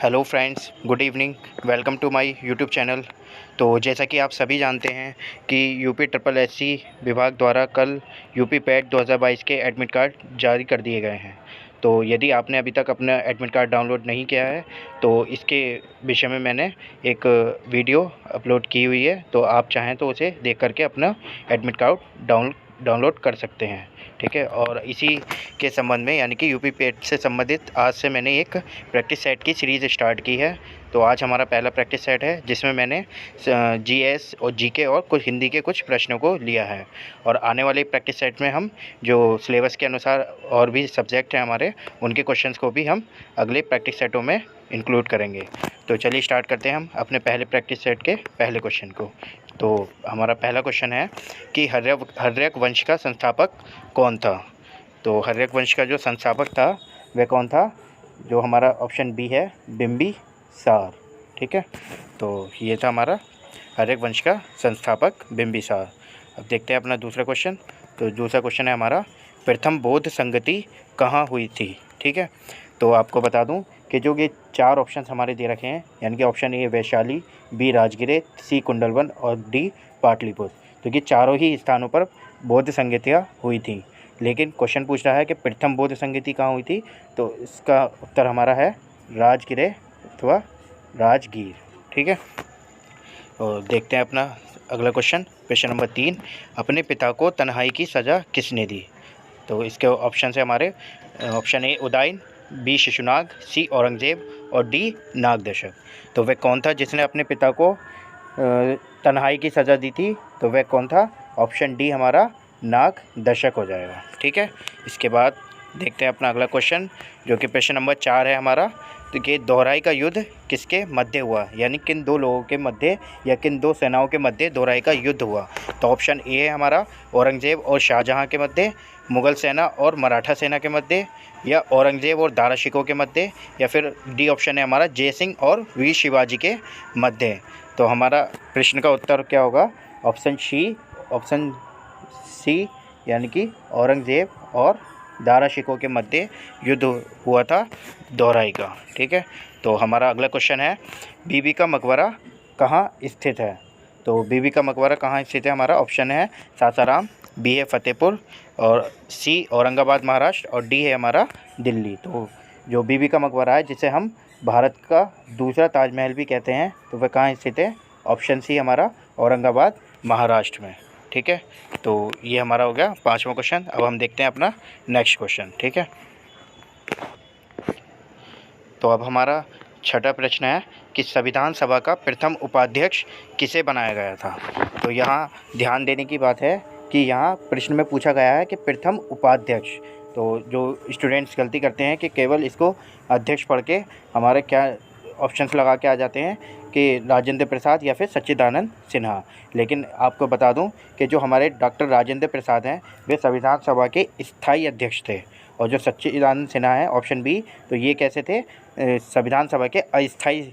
Hello friends, good evening. Welcome to my YouTube channel. तो जैसा कि आप सभी जानते हैं कि यूपी ट्रिपल एससी विभाग द्वारा कल यूपी पैट 2022 के एडमिट कार्ड जारी कर दिए गए हैं। तो यदि आपने अभी तक अपना एडमिट कार्ड डाउनलोड नहीं किया है तो इसके विषय में मैंने एक वीडियो अपलोड की हुई है, तो आप चाहें तो उसे देख करके अपना एडमिट कार्ड डाउनलोड कर सकते हैं। ठीक है। और इसी के संबंध में यानी कि यूपी पेट से संबंधित आज से मैंने एक प्रैक्टिस सेट की सीरीज़ स्टार्ट की है। तो आज हमारा पहला प्रैक्टिस सेट है जिसमें मैंने जीएस और जीके और कुछ हिंदी के कुछ प्रश्नों को लिया है। और आने वाले प्रैक्टिस सेट में हम जो सिलेबस के अनुसार और भी सब्जेक्ट हैं हमारे, उनके क्वेश्चंस को भी हम अगले प्रैक्टिस सेटों में इंक्लूड करेंगे। तो चलिए स्टार्ट करते हैं हम अपने पहले प्रैक्टिस सेट के पहले क्वेश्चन को। तो हमारा पहला क्वेश्चन है कि हर्यक वंश का संस्थापक कौन था। तो हर्यक वंश का जो संस्थापक था वह कौन था? जो हमारा ऑप्शन बी है, बिंबिसार। ठीक है। तो ये था हमारा हर्यक वंश का संस्थापक बिंबिसार। अब देखते हैं अपना दूसरा क्वेश्चन। तो दूसरा क्वेश्चन है हमारा, प्रथम बौद्ध संगति कहाँ हुई थी। ठीक है। तो आपको बता दूं कि जो ये चार ऑप्शंस हमारे दे रखे हैं, यानी कि option A Vaishali, B Rajgir, C Kundalvan और डी पाटलिपुत्र, तो ये चारों ही स्थानों पर बौद्ध संगतियाँ हुई थी। लेकिन क्वेश्चन पूछ रहा है कि प्रथम बौद्ध संगति कहाँ हुई थी, तो इसका उत्तर हमारा है राजगीर अथवा राजगीर। ठीक है। और देखते हैं अपना अगला क्वेश्चन, प्रश्न नंबर 3, अपने पिता को तन्हाई की सज़ा किसने दी। तो इसके ऑप्शन है हमारे, option A Udayan, B Shishunag, C Aurangzeb और डी नागदशक। तो वह कौन था जिसने अपने पिता को तन्हाई की सज़ा दी थी? तो वह कौन था? ऑप्शन डी हमारा नागदशक हो जाएगा। ठीक है। इसके बाद देखते हैं अपना अगला क्वेश्चन, जो कि प्रश्न नंबर 4 है हमारा। तो कि दोहराई का युद्ध किसके मध्य हुआ, यानी किन दो लोगों के मध्य या किन दो सेनाओं के मध्य दोहराई का युद्ध हुआ। तो ऑप्शन ए है हमारा औरंगजेब और शाहजहाँ के मध्य, मुग़ल सेना और मराठा सेना के मध्य, या औरंगजेब और दारा शिकोह के मध्य, या फिर डी ऑप्शन है हमारा जय सिंह और वीर शिवाजी के मध्य। तो हमारा प्रश्न का उत्तर क्या होगा? ऑप्शन सी यानी कि औरंगजेब और दारा शिकोह के मध्य युद्ध हुआ था दोहराई का। ठीक है। तो हमारा अगला क्वेश्चन है, बीबी का मकबरा कहाँ स्थित है। तो बीबी का मकबरा कहाँ स्थित है? हमारा ऑप्शन है सासाराम, बी है फतेहपुर और सी औरंगाबाद महाराष्ट्र और डी है हमारा दिल्ली। तो जो बीबी का मकबरा है, जिसे हम भारत का दूसरा ताजमहल भी कहते हैं, तो वह कहाँ स्थित है? ऑप्शन सी हमारा औरंगाबाद महाराष्ट्र में। ठीक है। तो ये हमारा हो गया 5वां क्वेश्चन। अब हम देखते हैं अपना नेक्स्ट क्वेश्चन। ठीक है। तो अब हमारा छठा प्रश्न है कि संविधान सभा का प्रथम उपाध्यक्ष किसे बनाया गया था। तो यहाँ ध्यान देने की बात है कि यहाँ प्रश्न में पूछा गया है कि प्रथम उपाध्यक्ष। तो जो स्टूडेंट्स गलती करते हैं कि केवल इसको अध्यक्ष पढ़ के हमारे क्या ऑप्शंस लगा के आ जाते हैं कि राजेंद्र प्रसाद या फिर सच्चिदानंद सिन्हा। लेकिन आपको बता दूं कि जो हमारे डॉक्टर राजेंद्र प्रसाद हैं, वे संविधान सभा के स्थायी अध्यक्ष थे। और जो सच्चिदानंद सिन्हा है ऑप्शन बी, तो ये कैसे थे? संविधान सभा के अस्थायी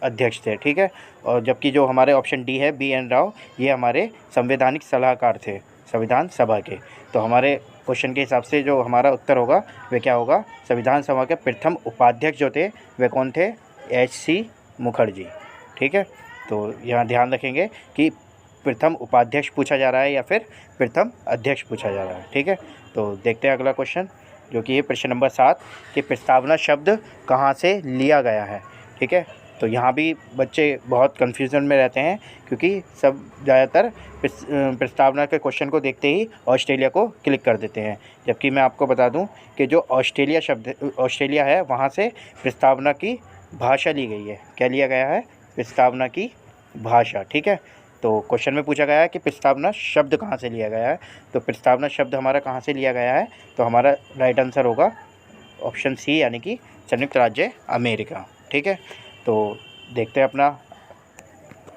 अध्यक्ष थे। ठीक है। और जबकि जो हमारे ऑप्शन डी है, बी एन राव, ये हमारे संवैधानिक सलाहकार थे संविधान सभा के। तो हमारे क्वेश्चन के हिसाब से जो हमारा उत्तर होगा वह क्या होगा? संविधान सभा के प्रथम उपाध्यक्ष जो थे वे कौन थे? एच.सी. मुखर्जी। ठीक है। तो यहाँ ध्यान रखेंगे कि प्रथम उपाध्यक्ष पूछा जा रहा है या फिर प्रथम अध्यक्ष पूछा जा रहा है। ठीक है। तो देखते हैं अगला क्वेश्चन, जो कि ये प्रश्न नंबर 7 कि प्रस्तावना शब्द कहाँ से लिया गया है। ठीक है। तो यहाँ भी बच्चे बहुत कन्फ्यूज़न में रहते हैं, क्योंकि सब ज़्यादातर प्रस्तावना के क्वेश्चन को देखते ही ऑस्ट्रेलिया को क्लिक कर देते हैं। जबकि मैं आपको बता दूं कि जो ऑस्ट्रेलिया है, वहाँ से प्रस्तावना की भाषा ली गई है। क्या लिया गया है? प्रस्तावना की भाषा। ठीक है। तो क्वेश्चन में पूछा गया है कि प्रस्तावना शब्द कहाँ से लिया गया है। तो प्रस्तावना शब्द हमारा कहाँ से लिया गया है? तो हमारा राइट आंसर होगा ऑप्शन सी, यानी कि संयुक्त राज्य अमेरिका। ठीक है। तो देखते हैं अपना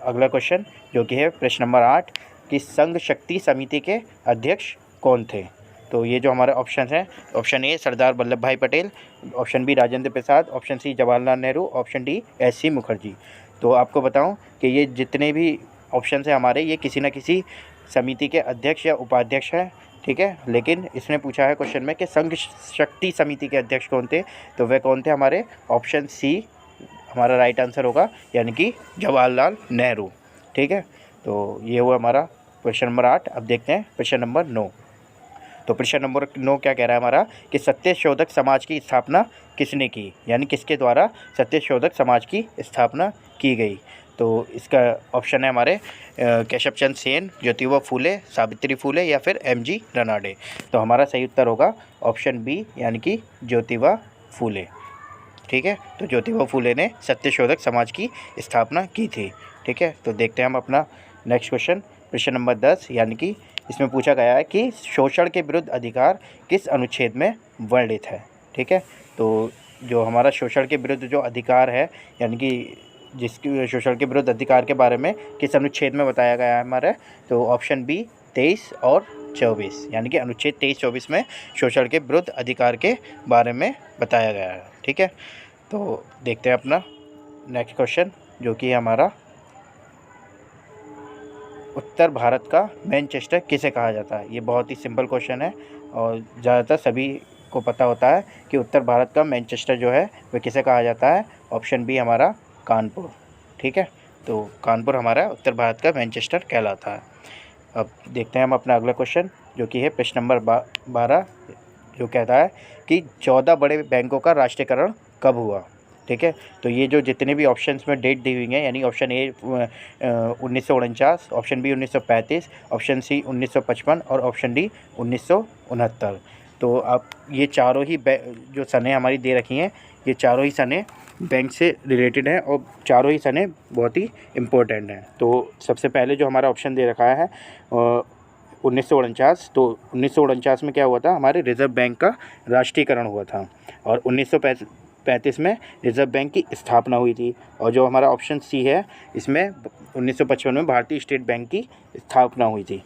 अगला क्वेश्चन, जो कि है प्रश्न नंबर 8 कि संघ शक्ति समिति के अध्यक्ष कौन थे। तो ये जो हमारे ऑप्शन हैं, option A Sardar Vallabh Bhai Patel, option B Rajendra Prasad, option C Jawaharlal Nehru, option D H C. Mukherjee. तो आपको बताऊं कि ये जितने भी ऑप्शन हैं हमारे, ये किसी न किसी समिति के अध्यक्ष या उपाध्यक्ष हैं। ठीक है। लेकिन इसने पूछा है क्वेश्चन में कि संघ शक्ति समिति के अध्यक्ष कौन थे, तो वे कौन थे हमारे, ऑप्शन सी हमारा राइट आंसर होगा, यानी कि जवाहरलाल नेहरू। ठीक है, तो ये हुआ हमारा क्वेश्चन नंबर 8। अब देखते हैं क्वेश्चन नंबर 9। तो प्रश्न नंबर 9 क्या कह रहा है हमारा कि सत्यशोधक समाज की स्थापना किसने की, यानी किसके द्वारा सत्यशोधक समाज की स्थापना की गई। तो इसका ऑप्शन है हमारे केशव चंद्र सेन, ज्योतिबा फूले, सावित्री फूले या फिर एमजी रनाडे। तो हमारा सही उत्तर होगा ऑप्शन बी, यानी कि ज्योतिबा फूले। ठीक है, तो ज्योतिबा फूले ने सत्यशोधक समाज की स्थापना की थी। ठीक है, तो देखते हैं हम अपना नेक्स्ट क्वेश्चन, प्रश्न नंबर 10, यानी कि इसमें पूछा गया है कि शोषण के विरुद्ध अधिकार किस अनुच्छेद में वर्णित है। ठीक है, तो जो हमारा शोषण के विरुद्ध जो अधिकार है, यानी कि जिसकी शोषण के विरुद्ध अधिकार के बारे में किस अनुच्छेद में बताया गया है हमारे, तो ऑप्शन बी 23 और 24, यानी कि अनुच्छेद 23-24 में शोषण के विरुद्ध अधिकार के बारे में बताया गया है। ठीक है, तो देखते हैं अपना नेक्स्ट क्वेश्चन, जो कि हमारा उत्तर भारत का मैनचेस्टर किसे कहा जाता है। ये बहुत ही सिंपल क्वेश्चन है और ज़्यादातर सभी को पता होता है कि उत्तर भारत का मैनचेस्टर जो है वह किसे कहा जाता है। ऑप्शन बी हमारा कानपुर। ठीक है, तो कानपुर हमारा उत्तर भारत का मैनचेस्टर कहलाता है। अब देखते हैं हम अपना अगला क्वेश्चन, जो कि है प्रश्न नंबर 12, जो कहता है कि 14 बड़े बैंकों का राष्ट्रीयकरण कब हुआ। ठीक है, तो ये जो जितने भी ऑप्शंस में डेट दी हुई हैं, यानी option A 1949, option B 1935, option C 1955 और ऑप्शन डी 1969। तो अब ये चारों ही जो सनें हमारी दे रखी हैं, ये चारों ही सनें बैंक से रिलेटेड हैं और चारों ही सनें बहुत ही इम्पोर्टेंट हैं। तो सबसे पहले जो हमारा ऑप्शन दे रखा है 1949, तो 1949 में क्या हुआ था, हमारे रिज़र्व बैंक का राष्ट्रीयकरण हुआ था और 1935 में रिज़र्व बैंक की स्थापना हुई थी। और जो हमारा ऑप्शन सी है, इसमें 1955 में भारतीय स्टेट बैंक की स्थापना हुई थी।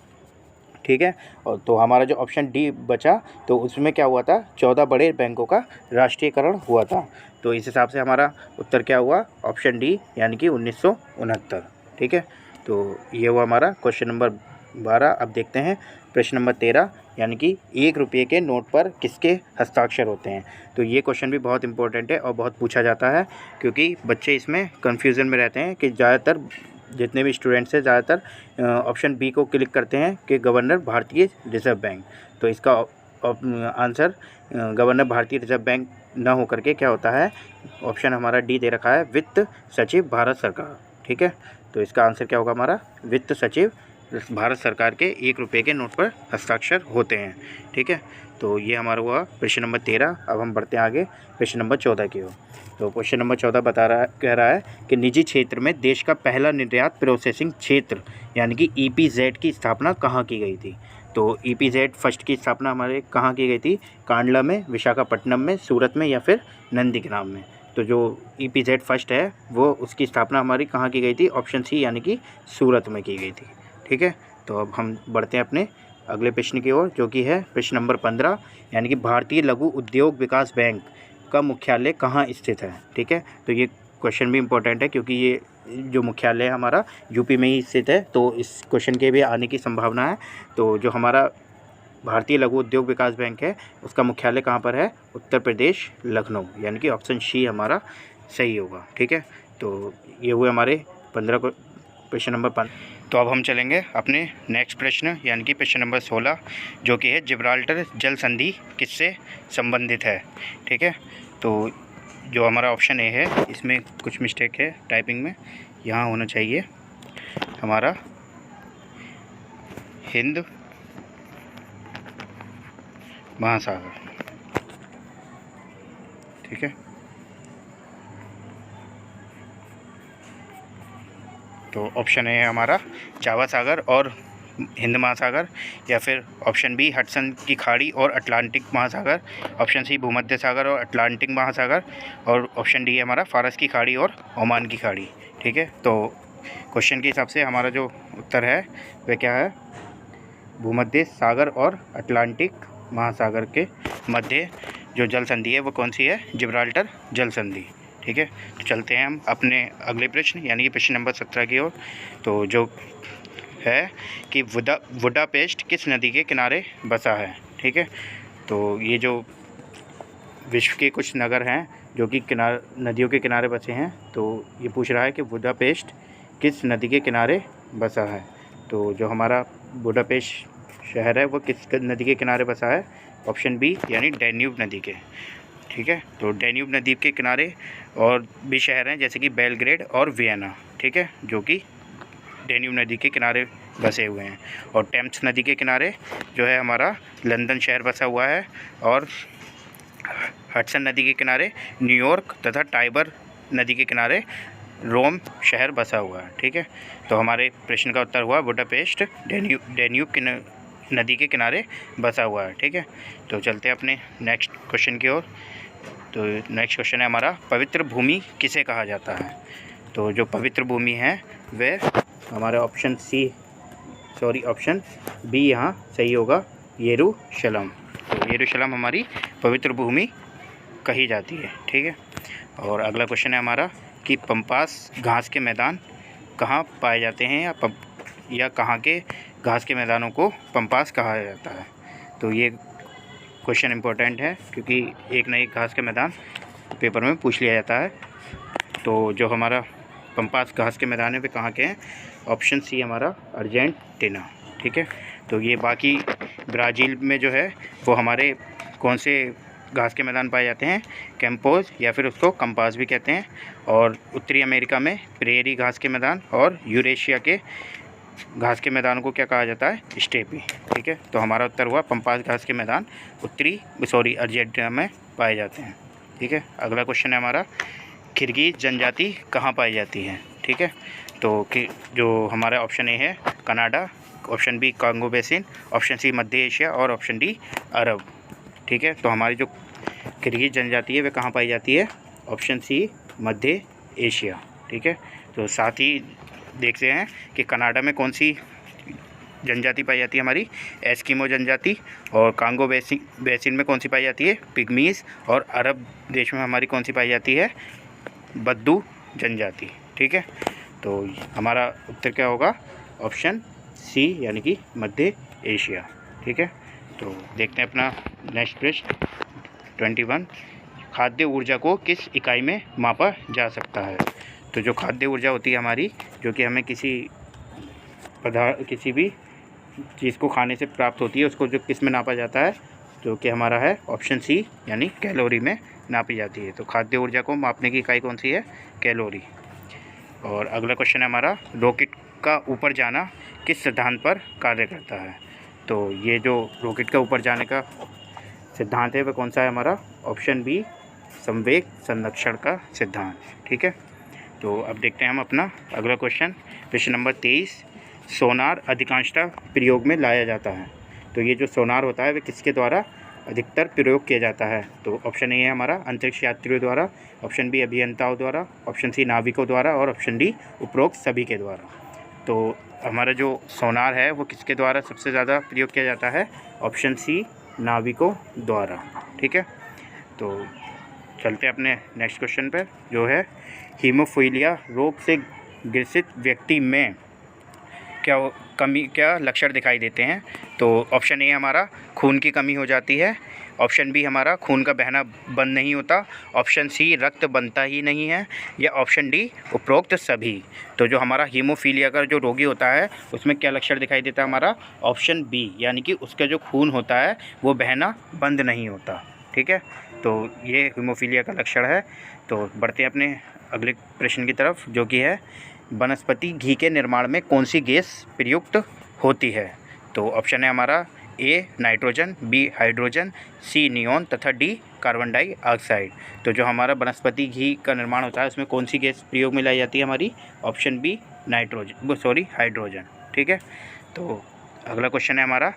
ठीक है, और तो हमारा जो ऑप्शन डी बचा, तो उसमें क्या हुआ था, 14 बड़े बैंकों का राष्ट्रीयकरण हुआ था। तो इस हिसाब से हमारा उत्तर क्या हुआ, ऑप्शन डी, यानी कि 1969। ठीक है, तो ये हुआ हमारा क्वेश्चन नंबर 12। अब देखते हैं प्रश्न नंबर 13, यानी कि 1 रुपये के नोट पर किसके हस्ताक्षर होते हैं। तो ये क्वेश्चन भी बहुत इंपॉर्टेंट है और बहुत पूछा जाता है, क्योंकि बच्चे इसमें कन्फ्यूज़न में रहते हैं कि ज़्यादातर जितने भी स्टूडेंट्स हैं ज़्यादातर ऑप्शन बी को क्लिक करते हैं कि गवर्नर भारतीय रिजर्व बैंक। तो इसका आंसर गवर्नर भारतीय रिजर्व बैंक ना हो करके क्या होता है, ऑप्शन हमारा डी दे रखा है, वित्त सचिव भारत सरकार। ठीक है, तो इसका आंसर क्या होगा हमारा, वित्त सचिव भारत सरकार के 1 रुपये के नोट पर हस्ताक्षर होते हैं। ठीक है, तो ये हमारा हुआ प्रश्न नंबर 13। अब हम बढ़ते हैं आगे प्रश्न नंबर 14 की ओर। तो क्वेश्चन नंबर 14 कह रहा है कि निजी क्षेत्र में देश का पहला निर्यात प्रोसेसिंग क्षेत्र यानी कि EPZ की स्थापना कहाँ की गई थी। तो EPZ फर्स्ट की स्थापना हमारे कहाँ की गई थी, कांडला में, विशाखापट्टनम में, सूरत में या फिर नंदीग्राम में। तो जो EPZ फर्स्ट है वो उसकी स्थापना हमारी कहाँ की गई थी, ऑप्शन सी यानी कि सूरत में की गई थी। ठीक है, तो अब हम बढ़ते हैं अपने अगले प्रश्न की ओर, जो कि है प्रश्न नंबर 15, यानी कि भारतीय लघु उद्योग विकास बैंक का मुख्यालय कहाँ स्थित है। ठीक है, तो ये क्वेश्चन भी इम्पोर्टेंट है, क्योंकि ये जो मुख्यालय हमारा यूपी में ही स्थित है, तो इस क्वेश्चन के भी आने की संभावना है। तो जो हमारा भारतीय लघु उद्योग विकास बैंक है उसका मुख्यालय कहाँ पर है, उत्तर प्रदेश, लखनऊ, यानी कि ऑप्शन सी हमारा सही होगा। ठीक है, तो ये हुए हमारे 15 प्रश्न नंबर 5। तो अब हम चलेंगे अपने नेक्स्ट प्रश्न, यानी कि प्रश्न नंबर 16, जो कि है जिब्राल्टर जल संधि किससे संबंधित है। ठीक है, तो जो हमारा ऑप्शन ए है, इसमें कुछ मिस्टेक है टाइपिंग में, यहाँ होना चाहिए हमारा हिंद महासागर। ठीक है, तो ऑप्शन ए है हमारा जावा सागर और हिंद महासागर, या फिर ऑप्शन बी हडसन की खाड़ी और अटलांटिक महासागर, ऑप्शन सी भूमध्य सागर और अटलांटिक महासागर, और ऑप्शन डी है हमारा फारस की खाड़ी और ओमान की खाड़ी। ठीक है, तो क्वेश्चन के हिसाब से हमारा जो उत्तर है वह क्या है, भूमध्य सागर और अटलांटिक महासागर के मध्य जो जल संधि है वो कौन सी है, जिब्राल्टर जल संधि। ठीक है, तो चलते हैं हम अपने अगले प्रश्न, यानी कि प्रश्न नंबर 17 की ओर। तो जो है कि बुडापेस्ट किस नदी के किनारे बसा है। ठीक है, तो ये जो विश्व के कुछ नगर हैं जो कि नदियों के किनारे बसे हैं, तो ये पूछ रहा है कि बुडापेस्ट किस नदी के किनारे बसा है। तो जो हमारा बुडापेस्ट शहर है वो किस नदी के किनारे बसा है, ऑप्शन बी यानी डैन्यूब नदी के। ठीक है, तो डैन्यूब नदी के किनारे और भी शहर हैं जैसे कि बेलग्रेड और वियना, ठीक है, जो कि डैन्यूब नदी के किनारे बसे हुए हैं। और टेम्स नदी के किनारे जो है हमारा लंदन शहर बसा हुआ है, और हडसन नदी के किनारे न्यूयॉर्क तथा टाइबर नदी के किनारे रोम शहर बसा हुआ है। ठीक है, तो हमारे प्रश्न का उत्तर हुआ बुडापेस्ट डैन्यूब नदी के किनारे बसा हुआ है। ठीक है, तो चलते हैं अपने नेक्स्ट क्वेश्चन की ओर। तो नेक्स्ट क्वेश्चन है हमारा, पवित्र भूमि किसे कहा जाता है। तो जो पवित्र भूमि है वह हमारा ऑप्शन बी यहाँ सही होगा, यरूशलम। तो यरूशलम हमारी पवित्र भूमि कही जाती है। ठीक है, और अगला क्वेश्चन है हमारा कि पंपास घास के मैदान कहाँ पाए जाते हैं, या कहाँ के घास के मैदानों को पंपास कहा जाता है। तो ये क्वेश्चन इम्पोर्टेंट है क्योंकि एक न एक घास के मैदान पेपर में पूछ लिया जाता है। तो जो हमारा पंपास घास के मैदान है वे कहाँ के हैं, ऑप्शन सी हमारा अर्जेंटीना। ठीक है, तो ये बाकी ब्राज़ील में जो है वो हमारे कौन से घास के मैदान पाए जाते हैं, कैंपोज या फिर उसको कंपास भी कहते हैं, और उत्तरी अमेरिका में प्रेरी घास के मैदान, और यूरेशिया के घास के मैदान को क्या कहा जाता है, स्टेपी। ठीक है, तो हमारा उत्तर हुआ पंपास घास के मैदान अर्जेंटीना में पाए जाते हैं। ठीक है, अगला क्वेश्चन है हमारा, किर्गिज़ जनजाति कहाँ पाई जाती है। ठीक है, तो जो हमारा ऑप्शन ए है Canada, option B Congo basin, option C मध्य एशिया, और ऑप्शन डी अरब। ठीक है, तो हमारी जो किर्गिज़ जनजाति है वह कहाँ पाई जाती है, ऑप्शन सी मध्य एशिया। ठीक है, तो साथ ही देखते हैं कि कनाडा में कौन सी जनजाति पाई जाती है, हमारी एस्किमो जनजाति, और कांगो बेसिन में कौन सी पाई जाती है, पिग्मीज़, और अरब देश में हमारी कौन सी पाई जाती है, बद्दू जनजाति। ठीक है, तो हमारा उत्तर क्या होगा, ऑप्शन सी यानी कि मध्य एशिया। ठीक है, तो देखते हैं अपना नेक्स्ट प्रश्न 21, खाद्य ऊर्जा को किस इकाई में मापा जा सकता है। तो जो खाद्य ऊर्जा होती है हमारी, जो कि हमें किसी भी चीज़ को खाने से प्राप्त होती है, उसको जो किस में नापा जाता है, जो कि हमारा है ऑप्शन सी यानी कैलोरी में नापी जाती है। तो खाद्य ऊर्जा को मापने की इकाई कौन सी है, कैलोरी। और अगला क्वेश्चन है हमारा, रॉकेट का ऊपर जाना किस सिद्धांत पर कार्य करता है। तो ये जो रॉकेट का ऊपर जाने का सिद्धांत है वह कौन सा है, हमारा ऑप्शन बी संवेग संरक्षण का सिद्धांत। ठीक है, तो अब देखते हैं हम अपना अगला क्वेश्चन, प्रश्न नंबर 23, सोनार अधिकांशतः प्रयोग में लाया जाता है। तो ये जो सोनार होता है वह किसके द्वारा अधिकतर प्रयोग किया जाता है। तो ऑप्शन ए है हमारा अंतरिक्ष यात्रियों द्वारा, ऑप्शन बी अभियंताओं द्वारा, ऑप्शन सी नाविकों द्वारा, और ऑप्शन डी उपरोक्त सभी के द्वारा। तो हमारा जो सोनार है वो किसके द्वारा सबसे ज़्यादा प्रयोग किया जाता है, ऑप्शन सी नाविकों द्वारा। ठीक है, तो चलते हैं अपने नेक्स्ट क्वेश्चन पर, जो है हीमोफीलिया रोग से ग्रसित व्यक्ति में क्या लक्षण दिखाई देते हैं। तो ऑप्शन ए हमारा खून की कमी हो जाती है, ऑप्शन बी हमारा खून का बहना बंद नहीं होता, ऑप्शन सी रक्त बनता ही नहीं है, या ऑप्शन डी उपरोक्त सभी। तो जो हमारा हीमोफीलिया का जो रोगी होता है उसमें क्या लक्षण दिखाई देता है, हमारा ऑप्शन बी यानी कि उसका जो खून होता है वो बहना बंद नहीं होता। ठीक है, तो ये हीमोफीलिया का लक्षण है। तो बढ़ते हैं अपने अगले प्रश्न की तरफ, जो कि है वनस्पति घी के निर्माण में कौन सी गैस प्रयुक्त होती है। तो ऑप्शन है हमारा A nitrogen, B hydrogen, C neon तथा डी कार्बन डाइऑक्साइड। तो जो हमारा वनस्पति घी का निर्माण होता है उसमें कौन सी गैस प्रयोग में लाई जाती है, हमारी ऑप्शन बी हाइड्रोजन। ठीक है, तो अगला क्वेश्चन है हमारा,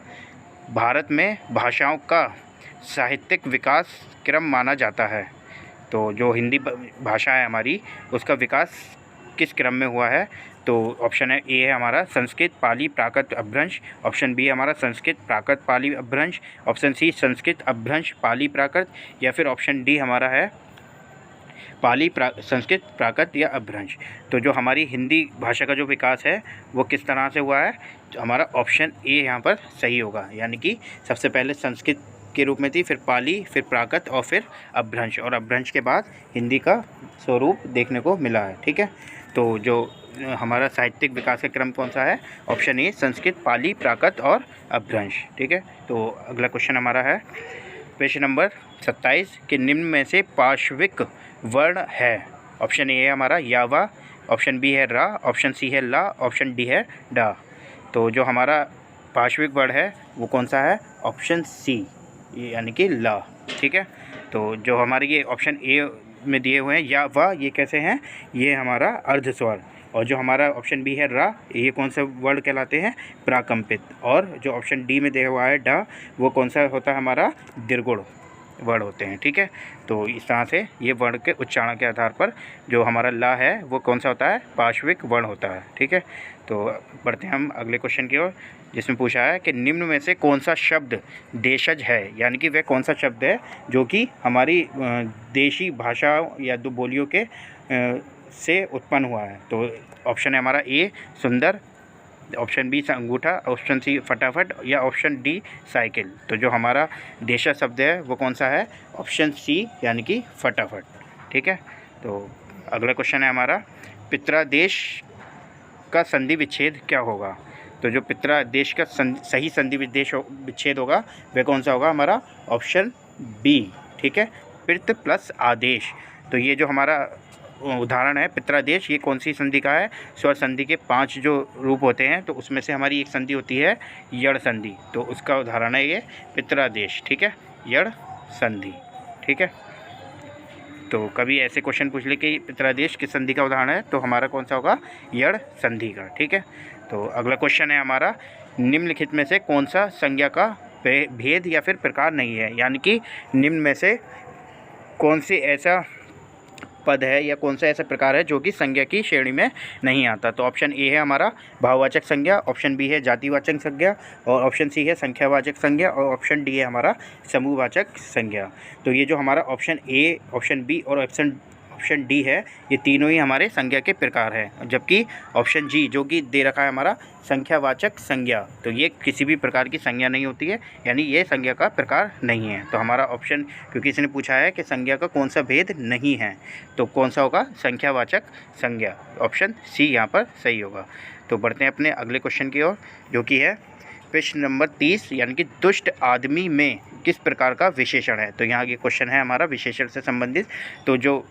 भारत में भाषाओं का साहित्यिक विकास क्रम माना जाता है। तो जो हिंदी भाषा है हमारी उसका विकास किस क्रम में हुआ है। तो ऑप्शन है ए है हमारा संस्कृत पाली प्राकृत अपभ्रंश, ऑप्शन बी हमारा संस्कृत प्राकृत पाली अपभ्रंश, ऑप्शन सी संस्कृत अपभ्रंश पाली प्राकृत, या फिर ऑप्शन डी हमारा है पाली, संस्कृत, प्राकृत या अपभ्रंश। तो जो हमारी हिंदी भाषा का जो विकास है वो किस तरह से हुआ है, तो हमारा ऑप्शन ए यहाँ पर सही होगा, यानी कि सबसे पहले संस्कृत के रूप में थी, फिर पाली, फिर प्राकृत और फिर अपभ्रंश, और अपभ्रंश के बाद हिंदी का स्वरूप देखने को मिला है। ठीक है, तो जो हमारा साहित्यिक विकास का क्रम कौन सा है, ऑप्शन ए संस्कृत, पाली, प्राकृत और अपभ्रंश। ठीक है, तो अगला क्वेश्चन हमारा है प्रश्न नंबर 27 के निम्न में से पार्श्विक वर्ण है। ऑप्शन ए है हमारा यावा, ऑप्शन बी है रा, ऑप्शन सी है ला, ऑप्शन डी है डा। तो जो हमारा पार्श्विक वर्ण है वो कौन सा है, ऑप्शन सी यानी कि ला। ठीक है, तो जो हमारे ये ऑप्शन ए में दिए हुए हैं या वा, ये कैसे हैं, ये हमारा अर्ध स्वर, और जो हमारा ऑप्शन बी है रा, ये कौन सा वर्ण कहलाते हैं, प्राकंपित, और जो ऑप्शन डी में दिया हुआ है डा, वो कौन सा होता है हमारा, दीर्घुण वर्ण होते हैं। ठीक है, तो इस तरह से ये वर्ण के उच्चारण के आधार पर जो हमारा ला है वो कौन सा होता है, पार्श्विक वर्ण होता है। ठीक है, तो बढ़ते हैं हम अगले क्वेश्चन की ओर, जिसमें पूछा है कि निम्न में से कौन सा शब्द देशज है, यानी कि वह कौन सा शब्द है जो कि हमारी देशी भाषा या दो बोलियों के से उत्पन्न हुआ है। तो ऑप्शन है हमारा ए सुंदर, ऑप्शन बी अंगूठा, ऑप्शन सी फटाफट या ऑप्शन डी साइकिल। तो जो हमारा देशज शब्द है वो कौन सा है, ऑप्शन सी यानी कि फटाफट। ठीक है, तो अगला क्वेश्चन है हमारा पित्रादेश का संधि विच्छेद क्या होगा। तो जो पित्रादेश का सही संधि विच्छेद होगा वह कौन सा होगा, हमारा ऑप्शन बी। ठीक है, पित्र प्लस आदेश। तो ये जो हमारा उदाहरण है पित्रादेश, ये कौन सी संधि का है, स्वर संधि के 5 जो रूप होते हैं तो उसमें से हमारी एक संधि होती है यड़ संधि, तो उसका उदाहरण है ये पित्रादेश। ठीक है, यड़ संधि। ठीक है, तो कभी ऐसे क्वेश्चन पूछ ले कि पित्रादेश किस संधि का उदाहरण है, तो हमारा कौन सा होगा, यड़ संधि का। ठीक है, तो अगला क्वेश्चन है हमारा निम्नलिखित में से कौन सा संज्ञा का भेद या फिर प्रकार नहीं है, यानी कि निम्न में से कौन सी ऐसा पद है या कौन सा ऐसा प्रकार है जो कि संज्ञा की श्रेणी में नहीं आता। तो ऑप्शन ए है हमारा भाववाचक संज्ञा, ऑप्शन बी है जातिवाचक संज्ञा, और ऑप्शन सी है संख्यावाचक संज्ञा, और ऑप्शन डी है हमारा समूहवाचक संज्ञा। तो ये जो हमारा ऑप्शन ए, ऑप्शन बी और ऑप्शन डी है, ये तीनों ही हमारे संज्ञा के प्रकार हैं, जबकि ऑप्शन जी जो कि दे रखा है हमारा संख्यावाचक संज्ञा, तो ये किसी भी प्रकार की संज्ञा नहीं होती है, यानी ये संज्ञा का प्रकार नहीं है। तो हमारा ऑप्शन, क्योंकि इसने पूछा है कि संज्ञा का कौन सा भेद नहीं है, तो कौन सा होगा, संख्यावाचक संज्ञा, ऑप्शन सी यहाँ पर सही होगा। तो बढ़ते हैं अपने अगले क्वेश्चन की ओर, जो कि है प्रश्न नंबर 30, यानी कि दुष्ट आदमी में किस प्रकार का विशेषण है। तो यहाँ ये क्वेश्चन है हमारा विशेषण से संबंधित। तो जो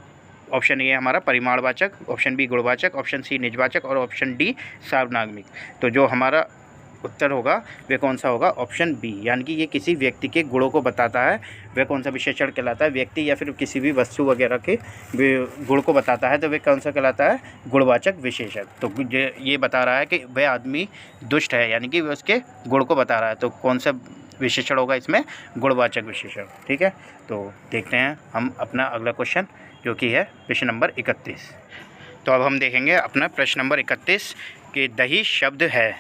ऑप्शन ए हमारा परिमाणवाचक, ऑप्शन बी गुणवाचक, ऑप्शन सी निजवाचक और ऑप्शन डी सार्वनामिक। तो जो हमारा उत्तर होगा वह कौन सा होगा, ऑप्शन बी, यानी कि ये किसी व्यक्ति के गुणों को बताता है, वह कौन सा विशेषण कहलाता है, व्यक्ति या फिर किसी भी वस्तु वगैरह के गुण को बताता है तो वह कौन सा कहलाता है, गुणवाचक विशेषण। तो ये बता रहा है कि वह आदमी दुष्ट है, यानी कि वह उसके गुण को बता रहा है, तो कौन सा विशेषण होगा इसमें, गुणवाचक विशेषण। ठीक है, तो देखते हैं हम अपना अगला क्वेश्चन, जो कि है प्रश्न नंबर 31। तो अब हम देखेंगे अपना प्रश्न नंबर 31 कि दही शब्द है।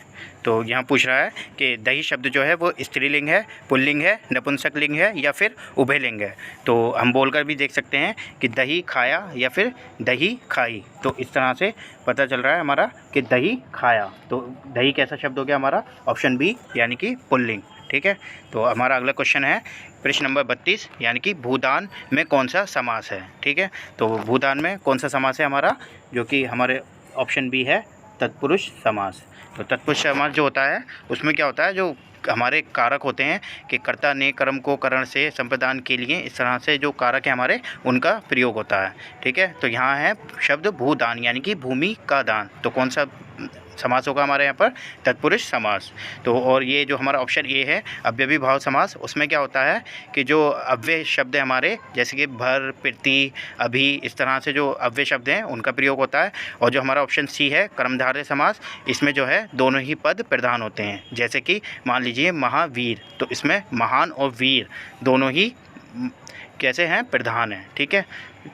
तो यहाँ पूछ रहा है कि दही शब्द जो है वो स्त्रीलिंग है, पुल्लिंग है, नपुंसकलिंग है या फिर उभयलिंग है। तो हम बोलकर भी देख सकते हैं कि दही खाया या फिर दही खाई। तो इस तरह से पता चल रहा है हमारा कि दही खाया। तो दही कैसा शब्द हो गया हमारा, ऑप्शन बी यानी कि पुल्लिंग। ठीक है, तो हमारा अगला क्वेश्चन है प्रश्न नंबर 32, यानी कि भूदान में कौन सा समास है। ठीक है, तो भूदान में कौन सा समास है हमारा, जो कि हमारे ऑप्शन बी है तत्पुरुष समास। तो तत्पुरुष समास जो होता है उसमें क्या होता है, जो हमारे कारक होते हैं कि कर्ता ने कर्म को करण से संप्रदान के लिए, इस तरह से जो कारक है हमारे उनका प्रयोग होता है। ठीक है, तो यहाँ है शब्द भूदान यानी कि भूमि का दान। तो कौन सा समास होगा हमारे यहाँ पर, तत्पुरुष समास। तो और ये जो हमारा ऑप्शन ए है अव्ययी भाव समास, उसमें क्या होता है कि जो अव्यय शब्द है हमारे, जैसे कि भर, प्रति, अभी, इस तरह से जो अव्यय शब्द हैं उनका प्रयोग होता है। और जो हमारा ऑप्शन सी है कर्मधारय समास, इसमें जो है दोनों ही पद प्रधान होते हैं। जैसे कि मान लीजिए महावीर, तो इसमें महान और वीर दोनों ही कैसे हैं, प्रधान हैं। ठीक है,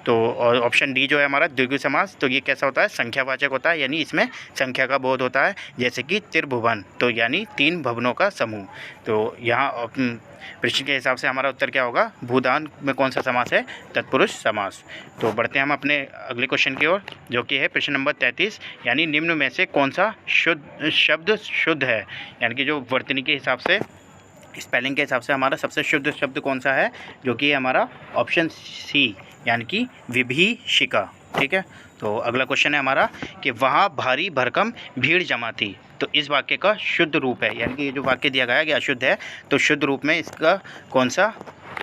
तो और ऑप्शन डी जो है हमारा द्विगु समास, तो ये कैसा होता है, संख्यावाचक होता है, यानी इसमें संख्या का बोध होता है, जैसे कि त्रिभुवन, तो यानी 3 भवनों का समूह। तो यहाँ प्रश्न के हिसाब से हमारा उत्तर क्या होगा, भूदान में कौन सा समास है, तत्पुरुष समास। तो बढ़ते हैं हम अपने अगले क्वेश्चन की ओर, जो कि है प्रश्न नंबर 33, यानी निम्न में से कौन सा शब्द शुद्ध है, यानी कि जो वर्तनी के हिसाब से, स्पेलिंग के हिसाब से हमारा सबसे शुद्ध शब्द कौन सा है, जो कि हमारा ऑप्शन सी, यानी कि विभीषिका। ठीक है, तो अगला क्वेश्चन है हमारा कि वहाँ भारी भरकम भीड़ जमा थी, तो इस वाक्य का शुद्ध रूप है, यानी कि ये जो वाक्य दिया गया है कि अशुद्ध है, तो शुद्ध रूप में इसका कौन सा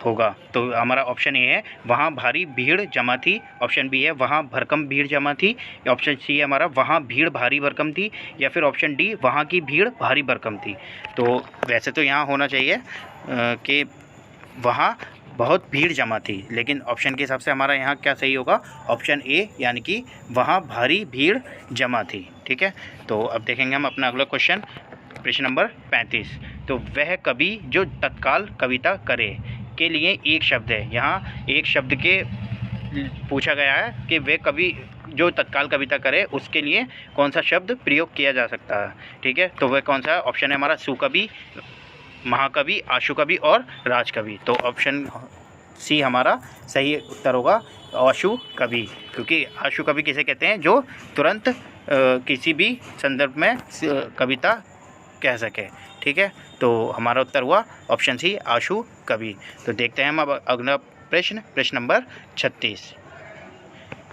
होगा। तो हमारा ऑप्शन ए है वहाँ भारी भीड़ जमा थी, ऑप्शन बी है वहाँ भरकम भीड़ जमा थी, ऑप्शन सी है हमारा वहाँ भीड़ भारी भरकम थी, या फिर ऑप्शन डी वहाँ की भीड़ भारी भरकम थी। तो वैसे तो यहाँ होना चाहिए कि वहाँ बहुत भीड़ जमा थी, लेकिन ऑप्शन के हिसाब से हमारा यहाँ क्या सही होगा, ऑप्शन ए, यानी कि वहाँ भारी भीड़ जमा थी। ठीक है, तो अब देखेंगे हम अपना अगला क्वेश्चन, प्रश्न नंबर 35। तो वह कवि जो तत्काल कविता करे के लिए एक शब्द है, यहाँ एक शब्द के पूछा गया है कि वह कवि जो तत्काल कविता करे उसके लिए कौन सा शब्द प्रयोग किया जा सकता है। ठीक है, तो वह कौन सा है, ऑप्शन है हमारा सुकवि, महाकवि, आशुकवि और राजकवि। तो ऑप्शन सी हमारा सही उत्तर होगा, आशुकवि, क्योंकि आशुकवि किसे कहते हैं, जो तुरंत किसी भी संदर्भ में कविता कह सके। ठीक है, तो हमारा उत्तर हुआ ऑप्शन सी, आशुकवि। तो देखते हैं हम अब अगला प्रश्न नंबर 36।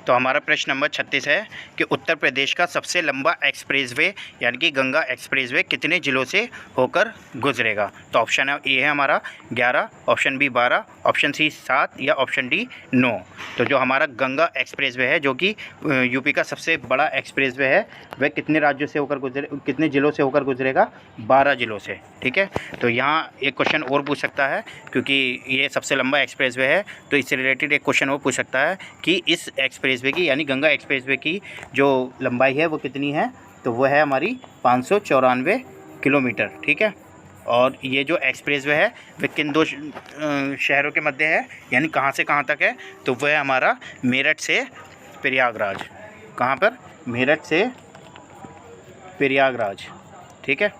तो हमारा प्रश्न नंबर 36 है कि उत्तर प्रदेश का सबसे लंबा एक्सप्रेसवे यानी कि गंगा एक्सप्रेसवे कितने ज़िलों से होकर गुजरेगा। तो ऑप्शन ए है हमारा 11, ऑप्शन बी 12, ऑप्शन सी 7 या ऑप्शन डी 9। तो जो हमारा गंगा एक्सप्रेसवे है, जो कि यूपी का सबसे बड़ा एक्सप्रेसवे है, वह कितने राज्यों से होकर कितने ज़िलों से होकर गुजरेगा, 12 ज़िलों से। ठीक है, तो यहाँ एक क्वेश्चन और पूछ सकता है, क्योंकि ये सबसे लंबा एक्सप्रेसवे है, तो इससे रिलेटेड एक क्वेश्चन और पूछ सकता है कि इस एक्सप्रेसवे की, यानी गंगा एक्सप्रेसवे की जो लंबाई है वो कितनी है। तो वो है हमारी 594 किलोमीटर। ठीक है, और ये जो एक्सप्रेसवे है वह किन दो शहरों के मध्य है, यानी कहाँ से कहाँ तक है, तो वह है हमारा मेरठ से प्रयागराज। कहाँ पर, मेरठ से प्रयागराज। ठीक है,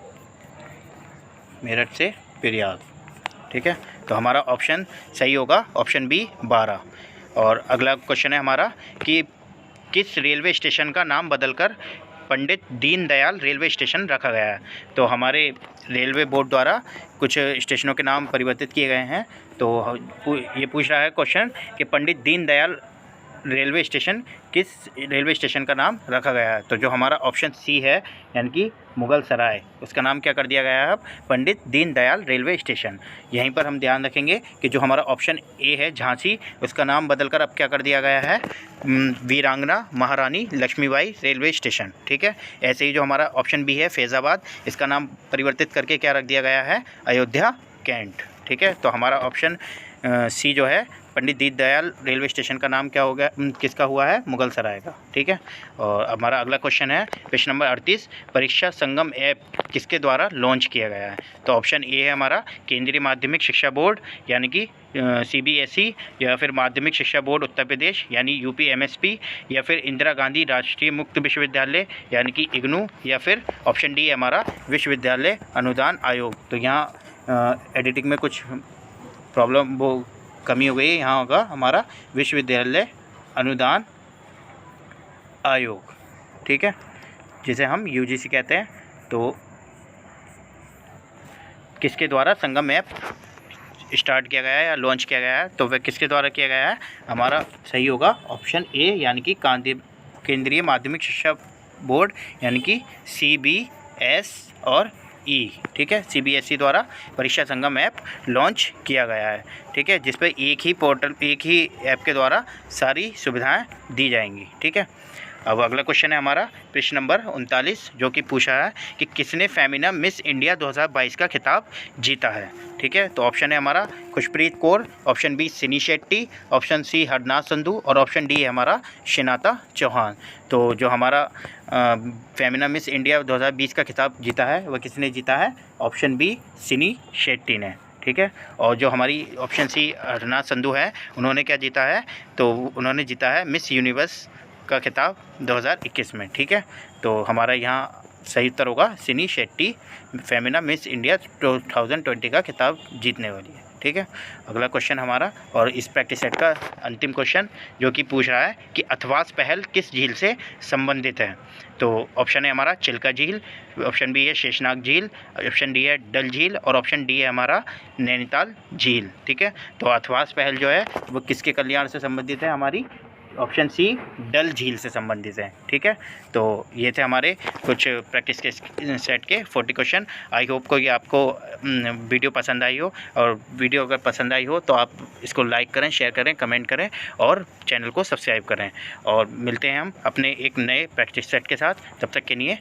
मेरठ से प्रयाग। ठीक है, तो हमारा ऑप्शन सही होगा ऑप्शन बी 12। और अगला क्वेश्चन है हमारा कि किस रेलवे स्टेशन का नाम बदलकर पंडित दीनदयाल रेलवे स्टेशन रखा गया है। तो हमारे रेलवे बोर्ड द्वारा कुछ स्टेशनों के नाम परिवर्तित किए गए हैं। तो ये पूछ रहा है क्वेश्चन कि पंडित दीनदयाल रेलवे स्टेशन किस रेलवे स्टेशन का नाम रखा गया है। तो जो हमारा ऑप्शन सी है, यानी कि मुगल सराय, उसका नाम क्या कर दिया गया है अब, पंडित दीनदयाल रेलवे स्टेशन। यहीं पर हम ध्यान रखेंगे कि जो हमारा ऑप्शन ए है झांसी, उसका नाम बदलकर अब क्या कर दिया गया है, वीरांगना महारानी लक्ष्मीबाई रेलवे स्टेशन। ठीक है, ऐसे ही जो हमारा ऑप्शन बी है फैज़ाबाद, इसका नाम परिवर्तित करके क्या रख दिया गया है, अयोध्या कैंट। ठीक है, तो हमारा ऑप्शन सी जो है पंडित दीनदयाल रेलवे स्टेशन का नाम क्या हो गया, किसका हुआ है, मुगल सराय का। ठीक है, और हमारा अगला क्वेश्चन है प्रश्न नंबर 38, परीक्षा संगम ऐप किसके द्वारा लॉन्च किया गया है। तो ऑप्शन ए है हमारा केंद्रीय माध्यमिक शिक्षा बोर्ड यानी कि CBSE, या फिर माध्यमिक शिक्षा बोर्ड उत्तर प्रदेश यानी UPMSP, या फिर इंदिरा गांधी राष्ट्रीय मुक्त विश्वविद्यालय यानी कि IGNOU, या फिर ऑप्शन डी है हमारा विश्वविद्यालय अनुदान आयोग। तो यहाँ एडिटिंग में कुछ प्रॉब्लम, वो कमी हो गई, यहाँ होगा हमारा विश्वविद्यालय अनुदान आयोग। ठीक है, जिसे हम UGC कहते हैं। तो किसके द्वारा संगम ऐप स्टार्ट किया गया है या लॉन्च किया गया है, तो वह किसके द्वारा किया गया है, हमारा सही होगा ऑप्शन ए, यानी कि केंद्रीय माध्यमिक शिक्षा बोर्ड यानी कि CBS और E। ठीक है, CBSE द्वारा परीक्षा संगम ऐप लॉन्च किया गया है। ठीक है, जिस पर एक ही पोर्टल, एक ही ऐप के द्वारा सारी सुविधाएं दी जाएंगी। ठीक है, अब अगला क्वेश्चन है हमारा प्रश्न नंबर 39, जो कि पूछा है कि किसने फेमिना मिस इंडिया 2022 का खिताब जीता है। ठीक है, तो ऑप्शन है हमारा खुशप्रीत कौर, ऑप्शन बी सिनी शेट्टी, ऑप्शन सी हरनाथ संधू और ऑप्शन डी है हमारा शिनाता चौहान। तो जो हमारा फेमिना मिस इंडिया 2020 का खिताब जीता है वह किसने जीता है, ऑप्शन बी सिनी शेट्टी ने। ठीक है। और जो हमारी ऑप्शन सी हरनाथ संधू है, उन्होंने क्या जीता है, तो उन्होंने जीता है मिस यूनिवर्स का खिताब 2021 में, ठीक है। तो हमारा यहाँ सही उत्तर होगा सिनी शेट्टी, फेमिना मिस इंडिया 2020 का खिताब जीतने वाली है, ठीक है। अगला क्वेश्चन हमारा, और इस प्रैक्टिस सेट का अंतिम क्वेश्चन, जो कि पूछ रहा है कि अथवास पहल किस झील से संबंधित है। तो ऑप्शन है हमारा चिल्का झील, ऑप्शन बी है शेषनाग झील, ऑप्शन डी है डल झील, और ऑप्शन डी है हमारा नैनीताल झील, ठीक है। तो अथवास पहल जो है वो किसके कल्याण से संबंधित है, हमारी ऑप्शन सी डल झील से संबंधित है, ठीक है। तो ये थे हमारे कुछ प्रैक्टिस के सेट के 40 क्वेश्चन। आई होप को ये आपको वीडियो पसंद आई हो, और वीडियो अगर पसंद आई हो तो आप इसको लाइक करें, शेयर करें, कमेंट करें और चैनल को सब्सक्राइब करें। और मिलते हैं हम अपने एक नए प्रैक्टिस सेट के साथ, तब तक के लिए